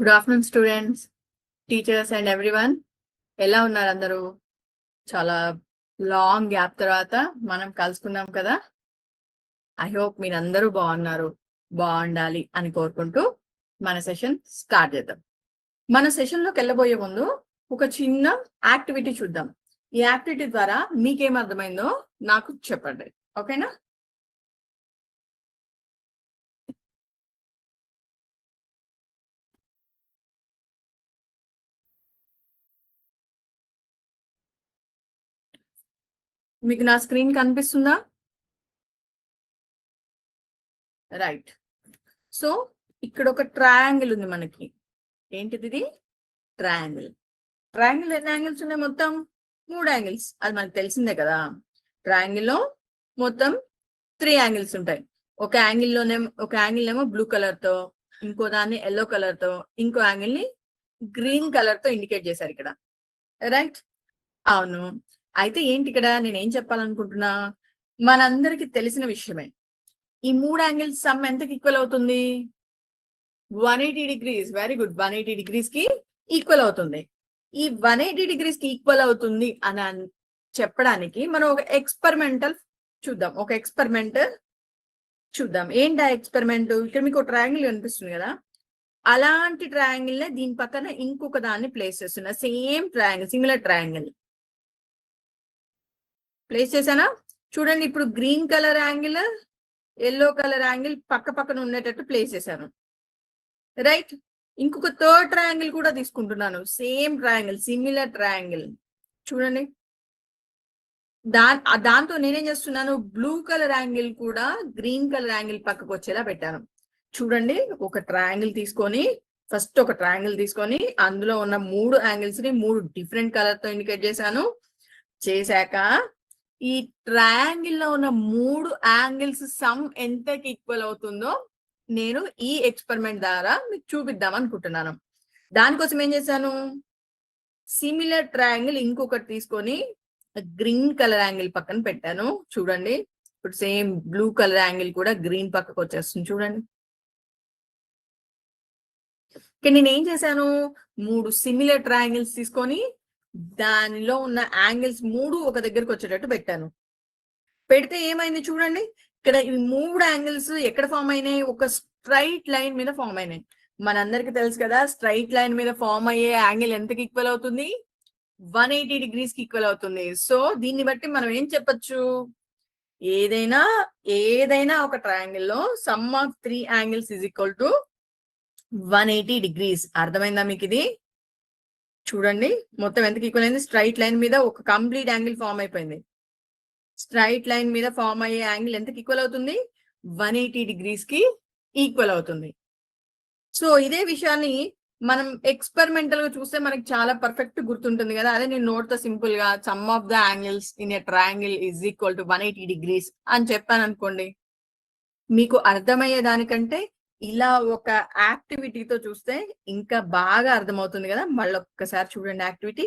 Good afternoon students, teachers and everyone. ఎలా ఉన్నారు అందరూ? చాలా లాంగ్ గ్యాప్ తర్వాత మనం కలుసుకున్నాం కదా. ఐ హోప్ మీరందరూ బాగున్నారు, బాగుండాలి అని కోరుకుంటూ మన సెషన్ స్టార్ట్ చేద్దాం. మన సెషన్లోకి వెళ్ళబోయే ముందు ఒక చిన్న యాక్టివిటీ చూద్దాం. ఈ యాక్టివిటీ ద్వారా మీకేం అర్థమైందో నాకు చెప్పండి, ఓకేనా? మీకు నా స్క్రీన్ కనిపిస్తుందా? రైట్. సో ఇక్కడ ఒక ట్రయాంగిల్ ఉంది మనకి. ఏంటిది ఇది? ట్రయాంగిల్. ట్రయాంగిల్ ఎన్ని యాంగిల్స్ ఉన్నాయి? మొత్తం 3 యాంగిల్స్. అది మనకు తెలిసిందే కదా. ట్రయాంగిల్లో మొత్తం 3 యాంగిల్స్ ఉంటాయి. ఒక యాంగిల్ ఏమో బ్లూ కలర్ తో, ఇంకో దాన్ని ఎల్లో కలర్ తో, ఇంకో యాంగిల్ ని గ్రీన్ కలర్ తో ఇండికేట్ చేశారు ఇక్కడ. రైట్? అవును. అయితే ఏంటి ఇక్కడ నేను ఏం చెప్పాలనుకుంటున్నా, మనందరికి తెలిసిన విషయమే. ఈ 3 యాంగిల్స్ సమ్ ఎంతకి ఈక్వల్ అవుతుంది? 180 డిగ్రీస్. Very good. 180 డిగ్రీస్ కి ఈక్వల్ అవుతుంది. ఈ 180 డిగ్రీస్ కి ఈక్వల్ అవుతుంది అని చెప్పడానికి మనం ఒక ఎక్స్పెరిమెంటల్ చూద్దాం. ఒక ఎక్స్పెరిమెంట్ చూద్దాం. ఏంటి ఆ ఎక్స్పెరిమెంట్? ఇక్కడ మీకు ట్రయాంగిల్ కనిపిస్తుంది కదా, అలాంటి ట్రయాంగిల్ నే దీని పక్కన ఇంకొక దాన్ని ప్లేస్ చేస్తున్నా. Same triangle, similar triangle place చేశానా? చూడండి, ఇప్పుడు green colour angle, yellow colour angle పక్క పక్కన ఉండేటట్టు ప్లేస్ చేశాను. రైట్? ఇంకొక థర్డ్ ట్రయాంగిల్ కూడా తీసుకుంటున్నాను. Same triangle, similar triangle. చూడండి, దాంతో నేనేం చేస్తున్నాను, బ్లూ కలర్ యాంగిల్ కూడా గ్రీన్ కలర్ యాంగిల్ పక్కకు వచ్చేలా పెట్టాను. చూడండి, ఒక ట్రయాంగిల్ తీసుకొని, ఫస్ట్ ఒక ట్రయాంగిల్ తీసుకొని అందులో ఉన్న 3 యాంగిల్స్ ని 3 డిఫరెంట్ కలర్ తో ఇండికేట్ చేశాను. చేశాక ఈ ట్రయాంగిల్ లో ఉన్న 3 యాంగిల్స్ సమ్ ఎంతకి ఈక్వల్ అవుతుందో నేను ఈ ఎక్స్పెరిమెంట్ ద్వారా మీకు చూపిద్దాం అనుకుంటున్నాను. దానికోసం ఏం చేశాను, సిమిలర్ ట్రయాంగిల్ ఇంకొకటి తీసుకొని గ్రీన్ కలర్ యాంగిల్ పక్కన పెట్టాను. చూడండి, ఇప్పుడు సేమ్ బ్లూ కలర్ యాంగిల్ కూడా గ్రీన్ పక్కకు వచ్చేస్తుంది. చూడండి, ఇక్కడ నేను ఏం చేశాను, 3 సిమిలర్ ట్రయాంగిల్స్ తీసుకొని దానిలో ఉన్న యాంగిల్స్ 3 ఒక దగ్గరకు వచ్చేటట్టు పెట్టాను. పెడితే ఏమైంది చూడండి, ఇక్కడ ఈ 3 యాంగిల్స్ ఎక్కడ ఫామ్ అయినాయి? ఒక స్ట్రైట్ లైన్ మీద ఫామ్ అయినాయి. మనందరికి తెలుసు కదా, స్ట్రైట్ లైన్ మీద ఫామ్ అయ్యే యాంగిల్ ఎంతకి ఈక్వల్ అవుతుంది? 180 డిగ్రీస్ కి ఈక్వల్ అవుతుంది. సో దీన్ని బట్టి మనం ఏం చెప్పొచ్చు, ఏదైనా ఒక ట్రయాంగిల్ లో some of 3 angles is equal to 180 degrees. అర్థమైందా మీకు ఇది? చూడండి, మొత్తం ఎంతకి ఈక్వల్ అయింది? స్ట్రైట్ లైన్ మీద ఒక కంప్లీట్ యాంగిల్ ఫామ్ అయిపోయింది. స్ట్రైట్ లైన్ మీద ఫామ్ అయ్యే యాంగిల్ ఎంతకి ఈక్వల్ అవుతుంది? 180 డిగ్రీస్ కి ఈక్వల్ అవుతుంది. సో ఇదే విషయాన్ని మనం ఎక్స్పెరిమెంటల్ గా చూస్తే మనకి చాలా పర్ఫెక్ట్ గుర్తుంటుంది కదా. అదే నేను నోట్ తో సింపుల్ గా some of the angles in a triangle is equal to 180 degrees అని చెప్పాను అనుకోండి, మీకు అర్థమయ్యే దానికంటే ఇలా ఒక యాక్టివిటీతో చూస్తే ఇంకా బాగా అర్థమవుతుంది కదా. మళ్ళీ ఒక్కసారి చూడండి యాక్టివిటీ.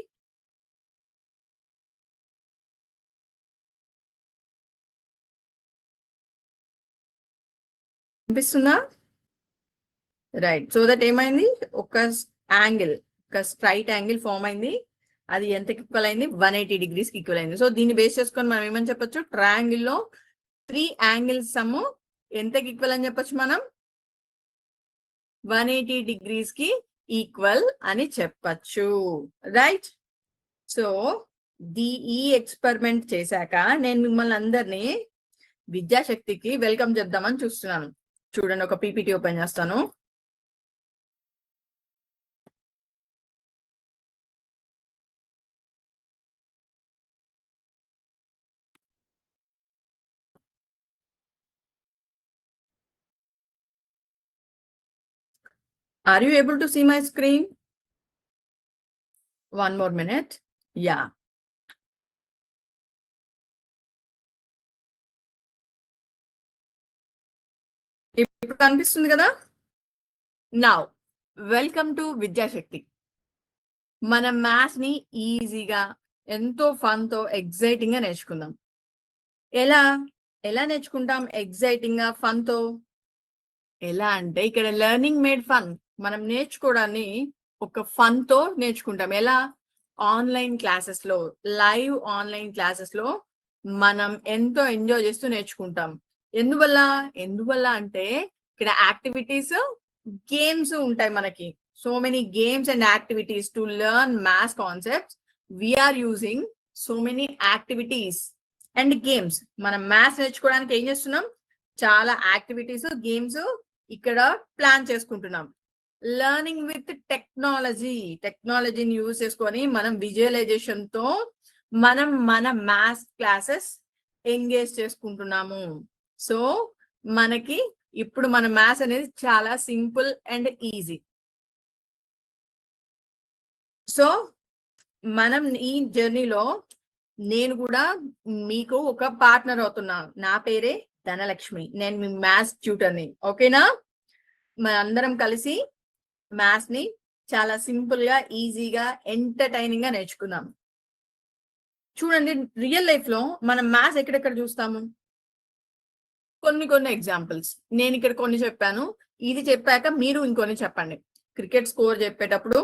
అనిపిస్తుందా? రైట్. సో దట్ ఏమైంది, ఒక యాంగిల్, ఒక స్ట్రైట్ యాంగిల్ ఫామ్ అయింది. అది ఎంతకి ఈక్వల్ అయింది? 180 డిగ్రీస్ కి ఈక్వల్ అయింది. సో దీన్ని బేస్ చేసుకొని మనం ఏమని చెప్పొచ్చు, ట్రయాంగిల్ లో 3 యాంగిల్స్ సమ్ ఎంతకి ఈక్వల్ అని చెప్పొచ్చు మనం? 180 డిగ్రీస్ కి ఈక్వల్ అని చెప్పచ్చు. రైట్? సో ఈ ఎక్స్పెరిమెంట్ చేశాక నేను మిమ్మల్ని అందరినీ విద్యాశక్తికి వెల్కమ్ చెప్దామని చూస్తున్నాను. చూడండి, ఒక పీపీటీ ఓపెన్ చేస్తాను. Are you able to see my screen? One more minute. Yeah. ఇప్పుడు కనిపిస్తుంది కదా. Now welcome to Vidyashakti. మన మ్యాథ్స్ ని ఈజీగా, ఎంతో ఫన్ తో, ఎగ్జైటింగ్ గా నేర్చుకుందాం. ఎలా నేర్చుకుంటాం ఎగ్జైటింగ్ గా, ఫన్ తో? ఎలా అంటే ఇక్కడ లెర్నింగ్ మేడ్ ఫన్. మనం నేర్చుకోవడాన్ని ఒక ఫన్ తో నేర్చుకుంటాం. ఎలా? ఆన్లైన్ క్లాసెస్ లో, లైవ్ ఆన్లైన్ క్లాసెస్ లో మనం ఎంతో ఎంజాయ్ చేస్తూ నేర్చుకుంటాం. ఎందువల్ల అంటే ఇక్కడ యాక్టివిటీస్, గేమ్స్ ఉంటాయి మనకి. So many games and activities to learn maths concepts. We are using so many activities and games. మనం మ్యాథ్స్ నేర్చుకోవడానికి ఏం చేస్తున్నాం? చాలా యాక్టివిటీస్, గేమ్స్ ఇక్కడ ప్లాన్ చేసుకుంటున్నాం. లెర్నింగ్ విత్ టెక్నాలజీని యూజ్ చేసుకొని మనం విజువలైజేషన్ తో మన మ్యాథ్స్ క్లాసెస్ ఎంగేజ్ చేసుకుంటున్నాము. సో మనకి ఇప్పుడు మన మ్యాథ్స్ అనేది చాలా సింపుల్ అండ్ ఈజీ. సో మనం ఈ జర్నీలో నేను కూడా మీకు ఒక పార్ట్నర్ అవుతున్నాను. నా పేరే ధనలక్ష్మి. నేను మీ మ్యాథ్స్ ట్యూటర్ని. ఓకేనా? మన అందరం కలిసి మ్యాథ్స్ ని చాలా సింపుల్ గా, ఈజీగా, ఎంటర్టైనింగ్ గా నేర్చుకున్నాం. చూడండి, రియల్ లైఫ్ లో మనం మ్యాథ్స్ ఎక్కడెక్కడ చూస్తాము? కొన్ని ఎగ్జాంపుల్స్ నేను ఇక్కడ కొన్ని చెప్పాను. ఇది చెప్పాక మీరు ఇంకొన్ని చెప్పండి. క్రికెట్ స్కోర్ చెప్పేటప్పుడు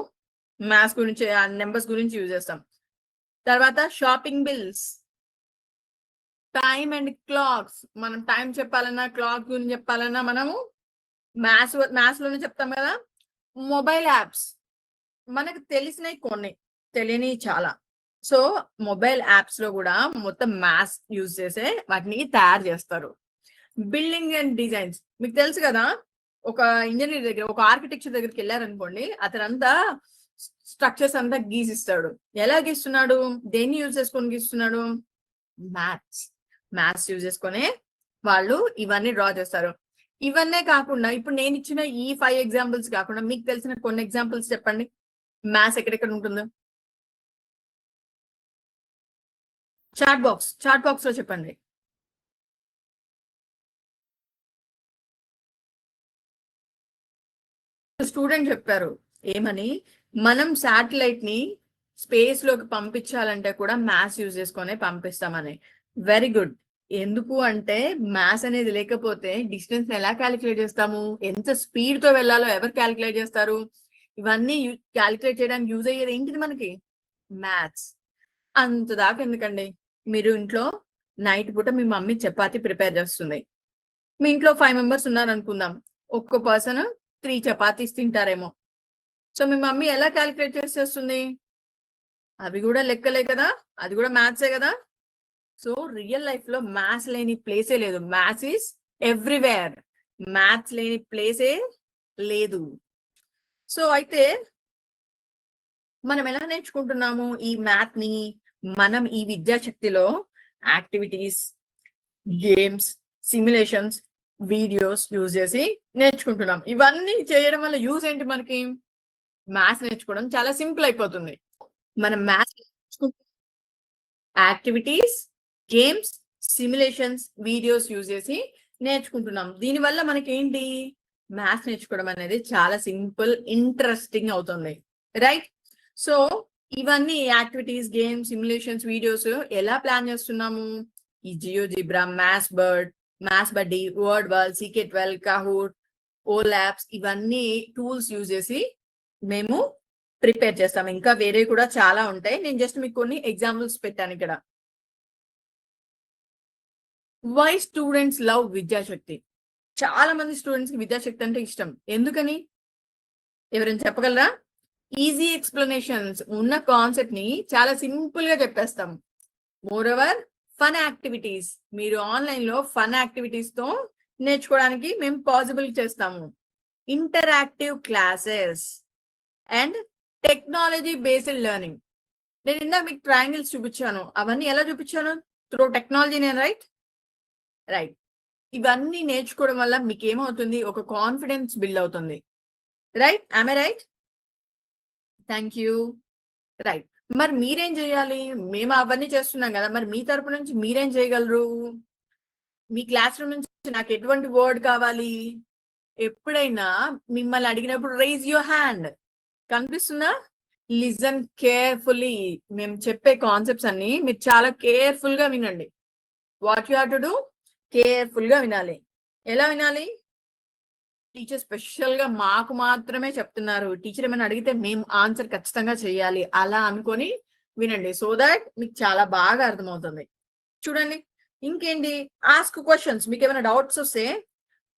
మ్యాథ్స్ గురించి, నెంబర్స్ గురించి యూజ్ చేస్తాం. తర్వాత shopping bills, time and clocks. మనం టైం చెప్పాలన్నా, క్లాక్ గురించి చెప్పాలన్నా మనము మ్యాథ్స్ లోనే చెప్తాం కదా. మొబైల్ యాప్స్, మనకు తెలిసినవి కొన్ని, తెలియని చాలా. సో మొబైల్ యాప్స్ లో కూడా మొత్తం మ్యాథ్స్ యూజ్ చేసే వాటిని తయారు చేస్తారు. బిల్డింగ్ అండ్ డిజైన్స్, మీకు తెలుసు కదా. ఒక ఇంజనీర్ దగ్గర, ఒక ఆర్కిటెక్చర్ దగ్గరికి వెళ్ళారనుకోండి, అతనంతా స్ట్రక్చర్స్ అంతా గీసిస్తాడు. ఎలా గీస్తున్నాడు? దేన్ని యూజ్ చేసుకొని గీస్తున్నాడు? మ్యాథ్స్ యూజ్ చేసుకొని వాళ్ళు ఇవన్నీ డ్రా చేస్తారు. ఇవన్నీ కాకుండా ఇప్పుడు నేను ఇచ్చిన ఈ 5 ఎగ్జాంపుల్స్ కాకుండా మీకు తెలిసిన కొన్ని ఎగ్జాంపుల్స్ చెప్పండి. మ్యాథ్స్ ఎక్కడెక్కడ ఉంటుందో చాట్ బాక్స్ లో చెప్పండి. స్టూడెంట్ చెప్పారు ఏమని? మనం శాటిలైట్ ని స్పేస్ లోకి పంపించాలంటే కూడా మ్యాథ్స్ యూజ్ చేసుకొని పంపిస్తామని. Very good. ఎందుకు అంటే మ్యాథ్స్ అనేది లేకపోతే డిస్టెన్స్ ఎలా క్యాలిక్యులేట్ చేస్తాము? ఎంత స్పీడ్ తో వెళ్ళాలో ఎవరు క్యాలిక్యులేట్ చేస్తారు? ఇవన్నీ క్యాలిక్యులేట్ చేయడానికి యూజ్ అయ్యేది ఏంటిది మనకి? మ్యాథ్స్. అంత దాకా ఎందుకండి, మీరు ఇంట్లో నైట్ పూట మీ మమ్మీ చపాతీ ప్రిపేర్ చేస్తుంది. మీ ఇంట్లో 5 మెంబర్స్ ఉన్నారు అనుకుందాం. ఒక్క పర్సన్ 3 చపాతీస్ తింటారేమో. సో మీ మమ్మీ ఎలా క్యాలిక్యులేట్ చేస్తుంది? అవి కూడా లెక్కలే కదా, అది కూడా మ్యాథ్సే కదా. సో రియల్ లైఫ్ లో మ్యాథ్స్ లేని ప్లేసే లేదు. Maths is everywhere. మ్యాథ్స్ లేని ప్లేసే లేదు. సో అయితే మనం ఎలా నేర్చుకుంటున్నాము ఈ మ్యాథ్ ని? మనం ఈ విద్యాశక్తిలో activities, games, simulations, videos use చేసి నేర్చుకుంటున్నాం. ఇవన్నీ చేయడం వల్ల యూజ్ ఏంటి మనకి? మ్యాథ్స్ నేర్చుకోవడం చాలా సింపుల్ అయిపోతుంది. మనం maths activities, games, simulations, videos use చేసి నేర్చుకుంటున్నాం. దీనివల్ల మనకి ఏంటి? మ్యాథ్స్ నేర్చుకోవడం అనేది చాలా సింపుల్, ఇంట్రెస్టింగ్ అవుతుంది. రైట్? సో ఇవన్నీ యాక్టివిటీస్, గేమ్స్, సిమ్యులేషన్స్, వీడియోస్ ఎలా ప్లాన్ చేస్తున్నాము? ఈ జియోజిబ్రా, మ్యాథ్స్ బడ్డీ, వర్డ్ వాల్, CK12, కాహూట్, ఓలాబ్స్, ఇవన్నీ టూల్స్ యూజ్ చేసి మేము ప్రిపేర్ చేస్తాం. ఇంకా వేరే కూడా చాలా ఉంటాయి. నేను జస్ట్ మీకు కొన్ని ఎగ్జాంపుల్స్ పెట్టాను ఇక్కడ. Why students love Vidyashakti? చాలా మంది స్టూడెంట్స్ కి విద్యాశక్తి అంటే ఇష్టం. ఎందుకని? ఎవరైనా చెప్పగలరా? ఈజీ ఎక్స్ప్లెనేషన్స్, ఉన్న కాన్సెప్ట్ ని చాలా సింపుల్ గా చెప్పేస్తాం. మోర్ ఓవర్ ఫన్ యాక్టివిటీస్, మీరు ఆన్లైన్ లో ఫన్ యాక్టివిటీస్ తో నేర్చుకోవడానికి మేము పాసిబుల్ చేస్తాము. Interactive classes and technology based learning. నేను ఇందాక మీకు ట్రయాంగిల్స్ చూపించాను. అవన్నీ ఎలా చూపించాను? Through technology. నేను రైట్. ఇవన్నీ నేర్చుకోవడం వల్ల మీకు ఏమవుతుంది? ఒక కాన్ఫిడెన్స్ బిల్డ్ అవుతుంది. రైట్? ఆమె రైట్? Thank you. రైట్. మరి మీరేం చేయాలి? మేము అవన్నీ చేస్తున్నాం కదా, మరి మీ తరపు నుంచి మీరేం చేయగలరు? మీ క్లాస్ రూమ్ నుంచి నాకు ఎటువంటి వర్డ్ కావాలి? ఎప్పుడైనా మిమ్మల్ని అడిగినప్పుడు రైజ్ యువర్ హ్యాండ్. కనిపిస్తుందా? Listen carefully. మేము చెప్పే కాన్సెప్ట్స్ అన్ని మీరు చాలా కేర్ఫుల్ గా వినండి. What you have to do? Careful గా వినాలి. ఎలా వినాలి? టీచర్ స్పెషల్ గా మాకు మాత్రమే చెప్తున్నారు, టీచర్ ఏమైనా అడిగితే మేము ఆన్సర్ ఖచ్చితంగా చేయాలి అలా అనుకొని వినండి, సో దాట్ మీకు చాలా బాగా అర్థమవుతుంది. చూడండి ఇంకేంటి, ఆస్క్ క్వశ్చన్స్. మీకు ఏమైనా డౌట్స్ వస్తే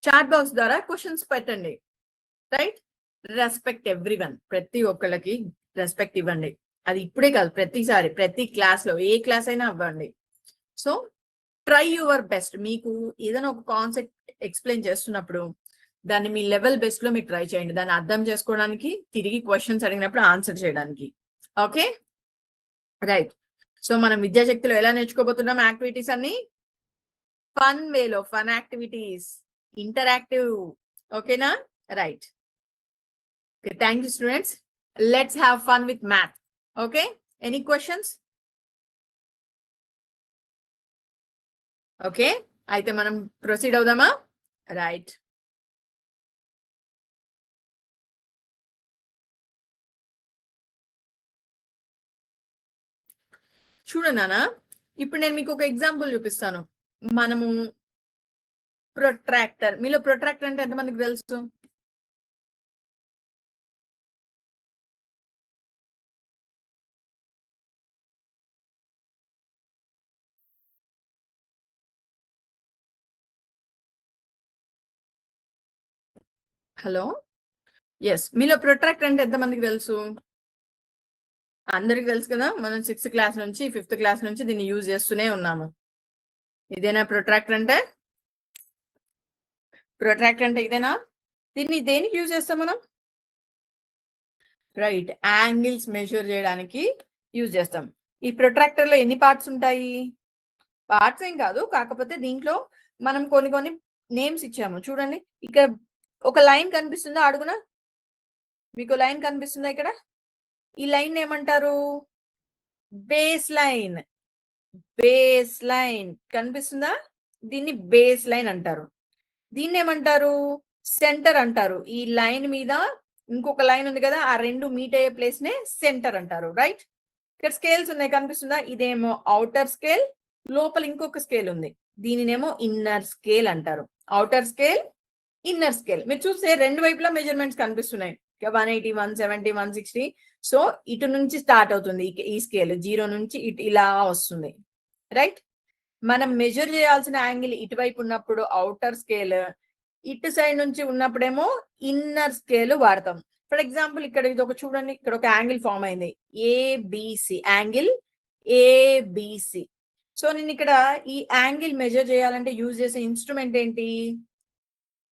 చాట్ బాక్స్ ద్వారా క్వశ్చన్స్ పెట్టండి. Right, respect everyone. ప్రతి ఒక్కళ్ళకి రెస్పెక్ట్ ఇవ్వండి. అది ఇప్పుడే కాదు, ప్రతిసారి ప్రతి క్లాస్ లో ఏ క్లాస్ అయినా అవ్వండి. So try your best. మీకు ఏదైనా ఒక కాన్సెప్ట్ ఎక్స్ప్లెయిన్ చేస్తున్నప్పుడు దాన్ని మీ లెవెల్ బెస్ట్ లో మీరు ట్రై చేయండి, దాన్ని అర్థం చేసుకోవడానికి, తిరిగి క్వశ్చన్స్ అడిగినప్పుడు ఆన్సర్ చేయడానికి. Okay right. సో మనం విద్యాశక్తిలో ఎలా నేర్చుకోబోతున్నాం యాక్టివిటీస్ అన్ని ఫన్ వేలో, ఫన్ యాక్టివిటీస్, ఇంటరాక్టివ్. ఓకేనా? Right. Okay, thank you students. Let's have fun with math. Okay, any questions? Okay, అయితే మనం ప్రొసీడ్ అవుదామా? రైట్. చూడండి నాన్న, ఇప్పుడు నేను మీకు ఒక ఎగ్జాంపుల్ చూపిస్తాను. మనము ప్రొట్రాక్టర్, మీలో ప్రొట్రాక్టర్ అంటే ఎంతమందికి తెలుసు? హలో, ఎస్, మీలో ప్రొట్రాక్టర్ అంటే ఎంతమందికి తెలుసు? అందరికి తెలుసు కదా, మనం 6th క్లాస్ నుంచి 5th క్లాస్ నుంచి దీన్ని యూజ్ చేస్తూనే ఉన్నాము. ఇదేనా ప్రొట్రాక్టర్ అంటే? ప్రొట్రాక్టర్ అంటే ఇదేనా? దీన్ని దేనికి యూజ్ చేస్తాం మనం? రైట్, యాంగిల్స్ మెజర్ చేయడానికి యూజ్ చేస్తాం. ఈ ప్రొట్రాక్టర్ లో ఎన్ని పార్ట్స్ ఉంటాయి? పార్ట్స్ ఏం కాదు, కాకపోతే దీంట్లో మనం కొన్ని నేమ్స్ ఇచ్చాము. చూడండి, ఇక్కడ ఒక లైన్ కనిపిస్తుందా అడుగున? మీకు లైన్ కనిపిస్తుందా ఇక్కడ? ఈ లైన్ ఏమంటారు? Base line. బేస్ లైన్ కనిపిస్తుందా? దీన్ని బేస్ లైన్ అంటారు. దీన్ని ఏమంటారు? సెంటర్ అంటారు. ఈ లైన్ మీద ఇంకొక లైన్ ఉంది కదా, ఆ రెండు మీట్ అయ్యే ప్లేస్ నే సెంటర్ అంటారు. రైట్, ఇక్కడ స్కేల్స్ ఉన్నాయి కనిపిస్తుందా? ఇదేమో అవుటర్ స్కేల్, లోపల ఇంకొక స్కేల్ ఉంది, దీనినేమో ఇన్నర్ స్కేల్ అంటారు. Outer scale, inner scale. మీరు చూస్తే రెండు వైపులా మెజర్మెంట్స్ కనిపిస్తున్నాయి, 180, 170, 160. సో ఇటు నుంచి స్టార్ట్ అవుతుంది ఈ స్కేల్, 0 నుంచి ఇటు ఇలా వస్తుంది. రైట్, మనం మెజర్ చేయాల్సిన యాంగిల్ ఇటువైపు ఉన్నప్పుడు అవుటర్ స్కేల్, ఇటు సైడ్ నుంచి ఉన్నప్పుడేమో ఇన్నర్ స్కేల్ వాడతాం. ఫర్ ఎగ్జాంపుల్ ఇక్కడ ఇది ఒక చూడండి, ఇక్కడ ఒక యాంగిల్ ఫామ్ అయింది, ఏబిసి, యాంగిల్ ఏబిసి. సో నేను ఇక్కడ ఈ యాంగిల్ మెజర్ చేయాలంటే యూజ్ చేసే ఇన్స్ట్రుమెంట్ ఏంటి?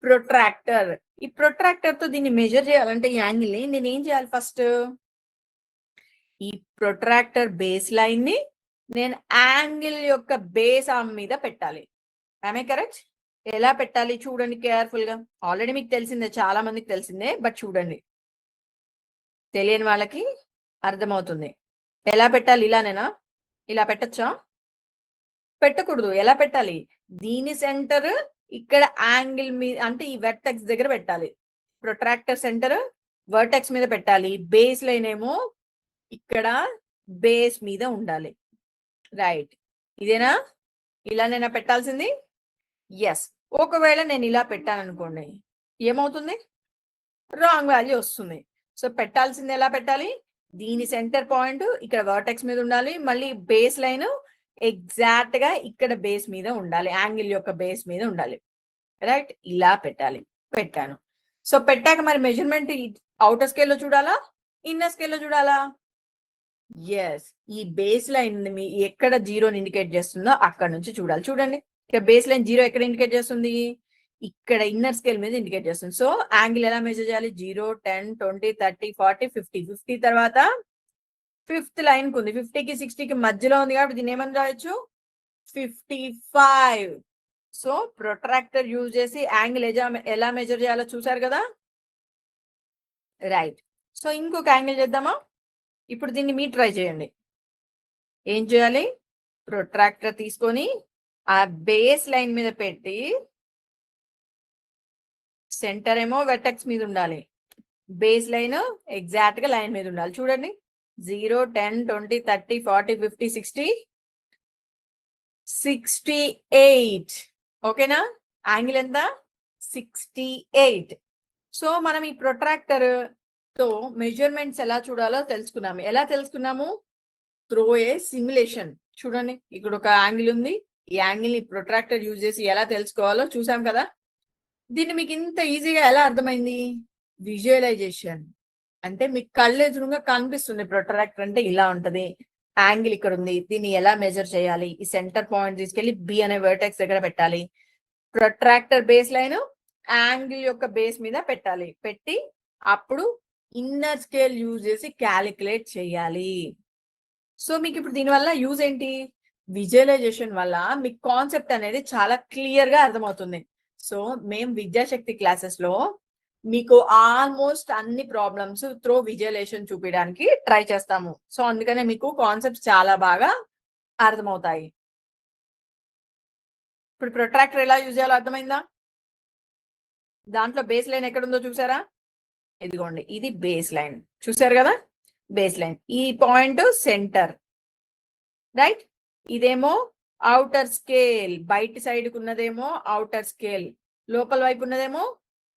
ప్రొట్రాక్టర్. ఈ ప్రొట్రాక్టర్ తో దీన్ని మెజర్ చేయాలంటే ఈ యాంగిల్ ని నేను ఏం చేయాలి? ఫస్ట్ ఈ ప్రొట్రాక్టర్ బేస్ లైన్ ని నేను యాంగిల్ యొక్క బేస్ ఆర్మ్ మీద పెట్టాలి. ఆమె కరెక్ట్? ఎలా పెట్టాలి చూడండి కేర్ఫుల్ గా. ఆల్రెడీ మీకు తెలిసిందే, చాలా మందికి తెలిసిందే, బట్ చూడండి, తెలియని వాళ్ళకి అర్థమవుతుంది. ఎలా పెట్టాలి? ఇలానేనా? ఇలా పెట్టచ్చా? పెట్టకూడదు. ఎలా పెట్టాలి? దీని సెంటర్ ఇక్కడ యాంగిల్ మీద, అంటే ఈ వెర్టెక్స్ దగ్గర పెట్టాలి. ప్రొట్రాక్టర్ సెంటర్ వర్టెక్స్ మీద పెట్టాలి, బేస్ లైన్ ఏమో ఇక్కడ బేస్ మీద ఉండాలి. రైట్, ఇదేనా? ఇలానైనా పెట్టాల్సింది? ఎస్. ఒకవేళ నేను ఇలా పెట్టాను అనుకోండి, ఏమవుతుంది? రాంగ్ వాల్యూ వస్తుంది. సో పెట్టాల్సింది ఎలా పెట్టాలి? దీని సెంటర్ పాయింట్ ఇక్కడ వర్టెక్స్ మీద ఉండాలి, మళ్ళీ బేస్ లైన్ ఎగ్జాక్ట్ గా ఇక్కడ బేస్ మీద ఉండాలి, యాంగిల్ యొక్క బేస్ మీద ఉండాలి. రైట్, ఇలా పెట్టాలి. పెట్టాను. సో పెట్టాక మరి మెజర్మెంట్ అవుటర్ స్కేల్ లో చూడాలా, ఇన్నర్ స్కేల్ లో చూడాలా? ఎస్, ఈ బేస్ లైన్ ఎక్కడ 0 ఇండికేట్ చేస్తుందో అక్కడ నుంచి చూడాలి. చూడండి, ఇక్కడ బేస్ లైన్ 0 ఎక్కడ ఇండికేట్ చేస్తుంది? ఇక్కడ ఇన్నర్ స్కేల్ మీద ఇండికేట్ చేస్తుంది. సో యాంగిల్ ఎలా మెజర్ చేయాలి? 0, 10, 20, 30, 40, 50. 50 తర్వాత 5th లైన్ కు ఉంది, 50కి 60కి మధ్యలో ఉంది కాబట్టి దీన్ని ఏమని రాయొచ్చు? 55. సో ప్రొట్రాక్టర్ యూజ్ చేసి యాంగిల్ ఎలా మెజర్ చేయాలో చూసారు కదా. రైట్, సో ఇంకొక యాంగిల్ చేద్దామా? ఇప్పుడు దీన్ని మీరు ట్రై చేయండి. ఏం చేయాలి? ప్రొట్రాక్టర్ తీసుకొని ఆ బేస్ లైన్ మీద పెట్టి, సెంటర్ ఏమో వెర్టెక్స్ మీద ఉండాలి, బేస్ లైన్ ఎగ్జాక్ట్ గా లైన్ మీద ఉండాలి. చూడండి, 0, 10, 20, 30, 40, 50, 60, 68. ఓకేనా? యాంగిల్ ఎంత? 68. సో మనం ఈ ప్రొట్రాక్టర్ తో మెజర్మెంట్స్ ఎలా చూడాలో తెలుసుకున్నాము. ఎలా తెలుసుకున్నాము? త్రో ఏ సిమ్యులేషన్. చూడండి, ఇక్కడ ఒక యాంగిల్ ఉంది. ఈ యాంగిల్ ని ప్రొట్రాక్టర్ యూజ్ చేసి ఎలా తెలుసుకోవాలో చూసాం కదా. దీన్ని మీకు ఇంత ఈజీగా ఎలా అర్థమైంది? విజువలైజేషన్ అంటే మీకు కళ్ళు ఎదురుగా కనిపిస్తుంది. ప్రొట్రాక్టర్ అంటే ఇలా ఉంటది, యాంగిల్ ఇక్కడ ఉంది, దీన్ని ఎలా మెజర్ చేయాలి, ఈ సెంటర్ పాయింట్ తీసుకెళ్లి బి అనే వర్టెక్స్ దగ్గర పెట్టాలి, ప్రొట్రాక్టర్ బేస్ లైన్ యాంగిల్ యొక్క బేస్ మీద పెట్టాలి, పెట్టి అప్పుడు ఇన్నర్ స్కేల్ యూజ్ చేసి క్యాలిక్యులేట్ చేయాలి. సో మీకు ఇప్పుడు దీనివల్ల యూజ్ ఏంటి? విజువలైజేషన్ వల్ల మీకు కాన్సెప్ట్ అనేది చాలా క్లియర్ గా అర్థమవుతుంది. సో మేము విద్యాశక్తి క్లాసెస్ లో మీకు ఆల్మోస్ట్ అన్ని ప్రాబ్లమ్స్ త్రూ విజువలైజేషన్ చూపించడానికి ట్రై చేస్తాము. సో అందుకనే మీకు కాన్సెప్ట్స్ చాలా బాగా అర్థమవుతాయి. ఇప్పుడు ప్రొట్రాక్టర్ ఎలా యూజ్ చేయాలో అర్థమైందా? దాంట్లో బేస్ లైన్ ఎక్కడుందో చూసారా? ఇదిగోండి, ఇది బేస్ లైన్. చూసారు కదా, బేస్ లైన్. ఈ పాయింట్ సెంటర్, రైట్? ఇదేమో అవుటర్ స్కేల్, బయట సైడ్ ఉన్నదేమో అవుటర్ స్కేల్, లోపల వైపు ఉన్నదేమో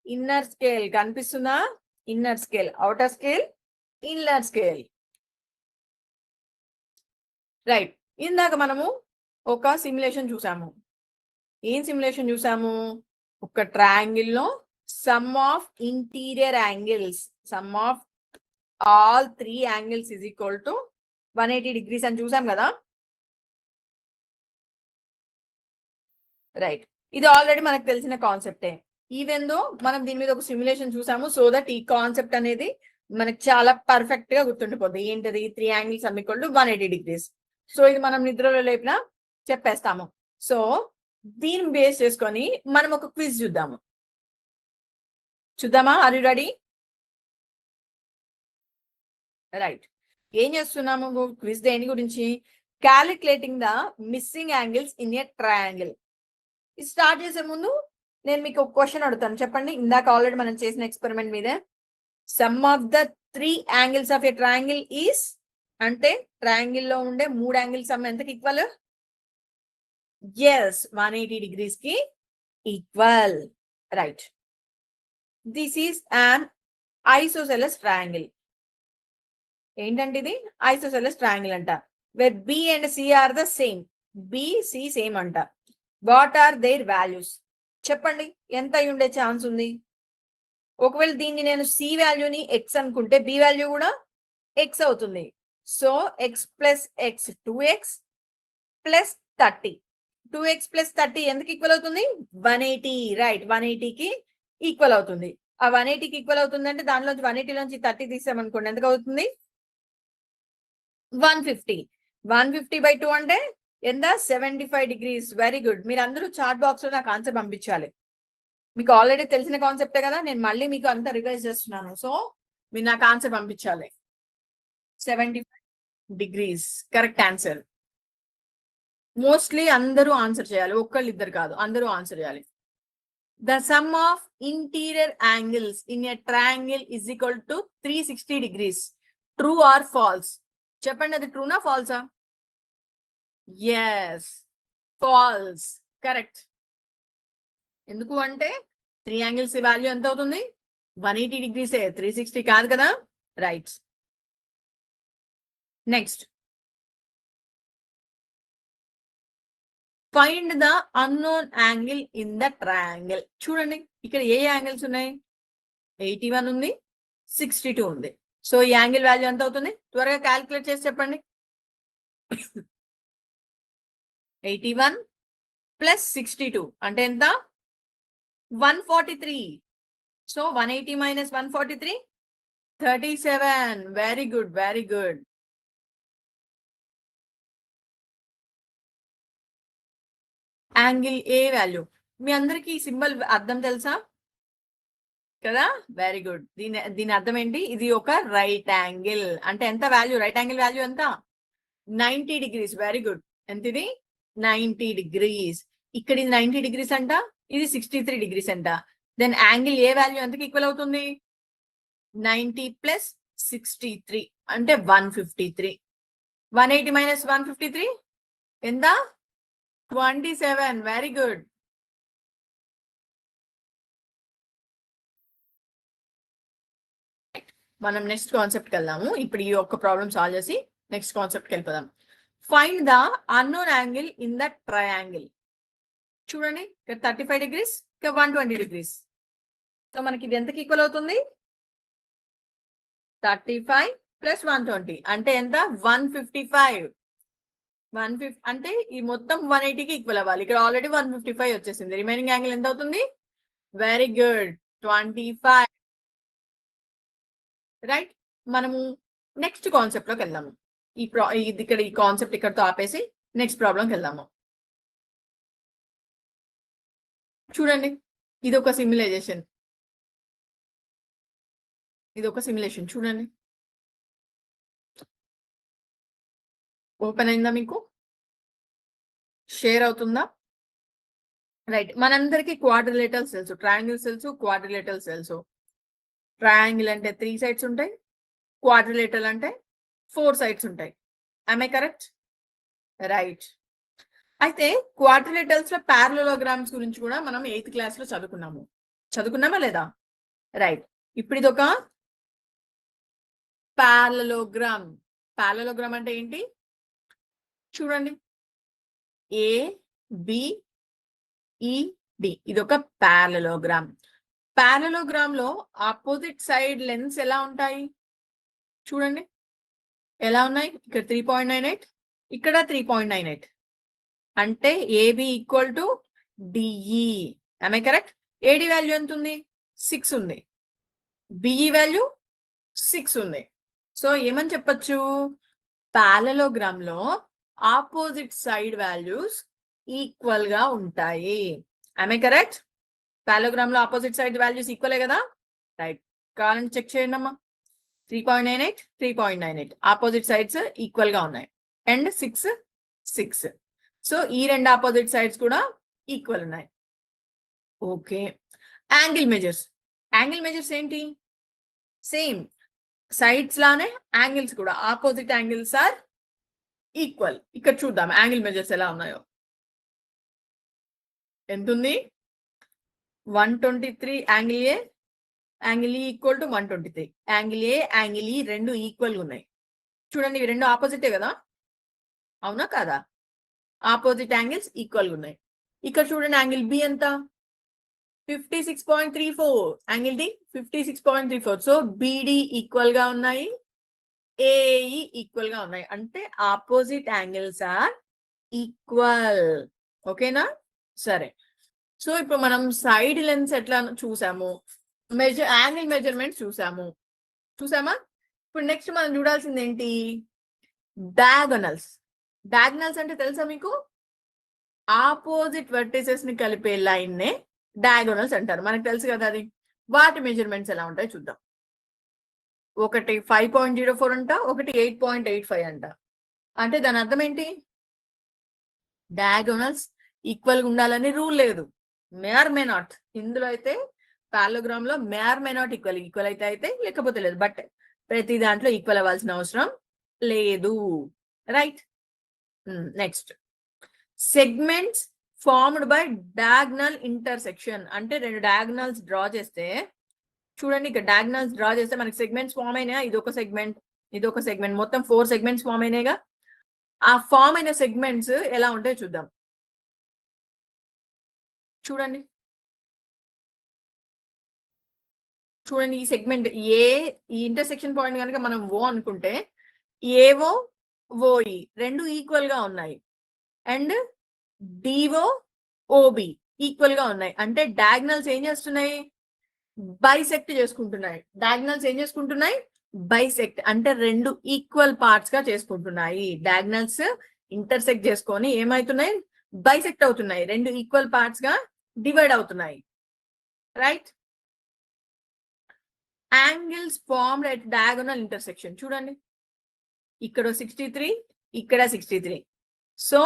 ఇన్నర్ స్కేల్. కనిపిస్తుందా? Inner scale, outer scale, inner scale, right. ఇందాక మనము ఒక సిమ్యులేషన్ చూసాము. ఏం సిమ్యులేషన్ చూసాము? ఒక ట్రయాంగిల్ లో some of interior angles, some of all 3 angles is equal to 180 degrees అని చూసాం కదా, రైట్. ఇది ఆల్రెడీ మనకు తెలిసిన కాన్సెప్టే. ఈవెన్ దో మనం దీని మీద ఒక సిమ్యులేషన్ చూసాము, సో దట్ ఈ కాన్సెప్ట్ అనేది మనకి చాలా పర్ఫెక్ట్ గా గుర్తుండిపోద్ది. ఏంటది? 3 angles sum equal to 180 degrees. So ఇది మనం నిద్రలో లేపిన చెప్పేస్తాము. సో దీన్ని బేస్ చేసుకొని మనం ఒక క్విజ్ చూద్దాము. చూద్దామా? Are you ready? రైట్. ఏం చేస్తున్నాము క్విజ్? దేని గురించి? Calculating the missing angles in a triangle. ఇది స్టార్ట్ చేసే ముందు నేను మీకు ఒక క్వశ్చన్ అడుగుతాను, చెప్పండి. ఇందాక ఆల్రెడీ మనం చేసిన ఎక్స్పెరిమెంట్ మీదే. Sum of the 3 angles of a triangle is అంటే ట్రయాంగిల్ లో ఉండే 3 యాంగిల్స్ సమ్ ఎంతకి ఈక్వల్? ఎస్, 180 degrees కి equal, right. This is an isosceles triangle. ఏంటంటే ఇది ఐసోసెలస్ ట్రయాంగిల్ అంట. Where B and C are the same. B C same అంట. What are their values? చెప్పండి, ఎంత అయి ఉండే ఛాన్స్ ఉంది? ఒకవేళ దీన్ని నేను సి వాల్యూని ఎక్స్ అనుకుంటే బి వాల్యూ కూడా ఎక్స్ అవుతుంది. So X plus X 2x plus 30. 2x plus 30 ఎందుకు ఈక్వల్ అవుతుంది? 180, రైట్. 180కి ఈక్వల్ అవుతుంది. ఆ 180కి ఈక్వల్ అవుతుంది అంటే దానిలోంచి 180 నుంచి 30 తీసామనుకోండి, ఎందుకు అవుతుంది? 150. 150/2 అంటే ఎంత? 75 degrees. Very good. మీరు అందరూ చాట్ బాక్స్ లో నాకు ఆన్సర్ పంపించాలి. మీకు ఆల్రెడీ తెలిసిన కాన్సెప్టే కదా, నేను మళ్ళీ మీకు అంతా రివైజ్ చేస్తున్నాను. సో మీరు నాకు ఆన్సర్ పంపించాలి. 75 degrees కరెక్ట్ ఆన్సర్. మోస్ట్లీ అందరూ ఆన్సర్ చేయాలి, ఒక్కళ్ళు ఇద్దరు కాదు, అందరూ ఆన్సర్ చేయాలి. The sum of interior angles in a triangle is equal to 360 degrees. True or false? చెప్పండి, అది ట్రూనా ఫాల్సా? Yes, false, correct. ఎందుకు అంటే 3 యాంగిల్స్ వాల్యూ ఎంత అవుతుంది? 180 degrees, 360 కాదు కదా, right. Next, find the unknown angle in the triangle. చూడండి, ఇక్కడ ఏ యాంగిల్స్ ఉన్నాయి? 81 ఉంది, 62 ఉంది. సో ఈ యాంగిల్ వాల్యూ ఎంత అవుతుంది? త్వరగా క్యాలిక్యులేట్ చేసి చెప్పండి. 81 ప్లస్ 62 అంటే ఎంత? 143. So 180 minus 143, 37. Very good, very good. Angle A value మీ అందరికి సింబల్ అర్థం తెలుసా కదా? Very good. దీని అర్థం ఏంటి? ఇది ఒక రైట్ యాంగిల్. అంటే ఎంత వాల్యూ? రైట్ యాంగిల్ వాల్యూ ఎంత? 90 degrees. Very good. ఎంత ఇది? 90 degrees. ఇక్కడ ఇది 90 degrees అంట, ఇది 63 degrees అంట. దెన్ యాంగిల్ ఏ వాల్యూ ఎంతకి ఈక్వల్ అవుతుంది? 90 ప్లస్ 63 అంటే 153. 180 మైనస్ 153 ఎంత? 27. Very good. మనం నెక్స్ట్ కాన్సెప్ట్కి వెళ్దాము. ఇప్పుడు ఈ ఒక్క ప్రాబ్లం సాల్వ్ చేసి నెక్స్ట్ కాన్సెప్ట్కి వెళ్ళిపోదాం. Find the unknown angle in the triangle. చూడండి, ఇక్కడ 35 degrees, ఇక్కడ 120 degrees. సో మనకి ఇది ఎంతకి ఈక్వల్ అవుతుంది? 35 + 120 అంటే ఎంత? 155. 150 అంటే ఈ మొత్తం 180కి ఈక్వల్ అవ్వాలి. ఇక్కడ ఆల్రెడీ 155 వచ్చేసింది. రిమైనింగ్ యాంగిల్ ఎంత అవుతుంది? Very good, 25. రైట్. మనము నెక్స్ట్ కాన్సెప్ట్ లోకి వెళ్దాము. ఇక్కడ ఈ కాన్సెప్ట్ ఇక్కడతో ఆపేసి నెక్స్ట్ ప్రాబ్లంకి వెళ్దాము. చూడండి, ఇది ఒక సిమ్యులేషన్. చూడండి, ఓపెన్ అయిందా? మీకు షేర్ అవుతుందా? రైట్. మనందరికి క్వాడ్రిలేటరల్స్ తెలుసు, ట్రయాంగిల్స్ తెలుసు, క్వాడ్రిలేటరల్స్ తెలుసు. ట్రయాంగిల్ అంటే 3 sides ఉంటాయి, క్వాడ్రిలేటరల్ అంటే 4 sides ఉంటాయి. I correct? రైట్. అయితే క్వాడ్రిలేటరల్స్ లో పారలలోగ్రామ్స్ గురించి కూడా మనం 8th class లో చదువుకున్నామా లేదా? రైట్. ఇప్పుడు ఇది ఒక పారలలోగ్రామ్. పారలలోగ్రామ్ అంటే ఏంటి? చూడండి, ABED ఇది ఒక పారలలోగ్రామ్. పారలలోగ్రామ్ లో ఆపోజిట్ సైడ్ లెన్స్ ఎలా ఉంటాయి? చూడండి ఎలా ఉన్నాయి. ఇక్కడ 3.98, ఇక్కడ 3.98. అంటే AB = DE. I correct? AD value ఎంత ఉంది? 6 ఉంది. BE వాల్యూ 6 ఉంది. సో ఏమని చెప్పచ్చు? పారలలోగ్రామ్ లో ఆపోజిట్ సైడ్ వాల్యూస్ ఈక్వల్ గా ఉంటాయి. I correct? పారలలోగ్రామ్ లో ఆపోజిట్ సైడ్ వాల్యూస్ ఈక్వలే కదా? రైట్. కావాలంటే చెక్ చేయండి అమ్మా. 3.98, 3.98 ఆపోజిట్ సైడ్స్ ఈక్వల్ గా ఉన్నాయి. అండ్ 6. సో ఈ రెండు ఆపోజిట్ సైడ్స్ కూడా ఈక్వల్ ఉన్నాయి. ఓకే. యాంగిల్ మెజర్స్ ఏంటి? సేమ్ సైడ్స్ లానే యాంగిల్స్ కూడా, ఆపోజిట్ యాంగిల్స్ ఆర్ ఈక్వల్. ఇక్కడ చూద్దాం యాంగిల్ మెజర్స్ ఎలా ఉన్నాయో. ఎంత ఉంది? 123 angle A, angle E = 123. Angle A, angle E రెండు ఈక్వల్ గా ఉన్నాయి. చూడండి, ఇవి రెండు ఆపోజిటే కదా, అవునా కాదా? ఆపోజిట్ యాంగిల్స్ ఈక్వల్ గా ఉన్నాయి. ఇక్కడ చూడండి, యాంగిల్ B ఎంత? 56.34. Angle D 56.34. So BD equal గా ఉన్నాయి, AE ఈక్వల్ గా ఉన్నాయి. అంటే ఆపోజిట్ యాంగిల్స్ ఆర్ ఈక్వల్. ఓకేనా? సరే. సో ఇప్పుడు మనం సైడ్ లెన్స్ ఎట్లా చూసాము, యాంగిల్ మెజర్మెంట్ చూసామా? ఇప్పుడు నెక్స్ట్ మనం చూడాల్సింది ఏంటి? డయాగనల్స్ అంటే తెలుసా మీకు? ఆపోజిట్ వెర్టిసెస్ ని కలిపే లైన్ నే డయాగనల్స్ అంటారు. మనకు తెలుసు కదా అది. వాటి మెజర్మెంట్స్ ఎలా ఉంటాయో చూద్దాం. ఒకటి 5.04 అంట, ఒకటి 8.85 అంట. అంటే దాని అర్థం ఏంటి? డయాగనల్స్ ఈక్వల్ గా ఉండాలని రూల్ లేదు. మే ఆర్ మే నాట్. ఇందులో అయితే పారలలోగ్రామ్ లో మే ఆర్ మే నాట్ ఈక్వల్ అయితే లేకపోతే లేదు. బట్ ప్రతి దాంట్లో ఈక్వల్ అవ్వాల్సిన అవసరం లేదు. Right. Next, segments formed by diagonal intersection. అంటే రెండు డయాగ్నల్స్ డ్రా చేస్తే, చూడండి ఇక్కడ డయాగ్నల్స్ డ్రా చేస్తే మనకి సెగ్మెంట్స్ ఫామ్ అయినా, ఇదొక సెగ్మెంట్, మొత్తం 4 సెగ్మెంట్స్ ఫామ్ అయినాయిగా. ఆ ఫామ్ అయిన సెగ్మెంట్స్ ఎలా ఉంటాయో చూద్దాం. చూడండి ఈ సెగ్మెంట్ ఏ, ఈ ఇంటర్సెక్షన్ పాయింట్ కనుక మనం O అనుకుంటే, ఏఓ ఓఈ రెండు ఈక్వల్ గా ఉన్నాయి. అండ్ డిఓ ఓబి ఈక్వల్ గా ఉన్నాయి. అంటే డయాగ్నల్స్ ఏం చేస్తున్నాయి? బైసెక్ట్ చేసుకుంటున్నాయి. బైసెక్ట్ అంటే రెండు ఈక్వల్ పార్ట్స్ గా చేసుకుంటున్నాయి. డయాగ్నల్స్ ఇంటర్సెక్ట్ చేసుకొని ఏమవుతున్నాయి? బైసెక్ట్ అవుతున్నాయి. రెండు ఈక్వల్ పార్ట్స్ గా డివైడ్ అవుతున్నాయి. Right. Angles formed at diagonal intersection. చూడండి, ఇక్కడ 63, ఇక్కడ 63. So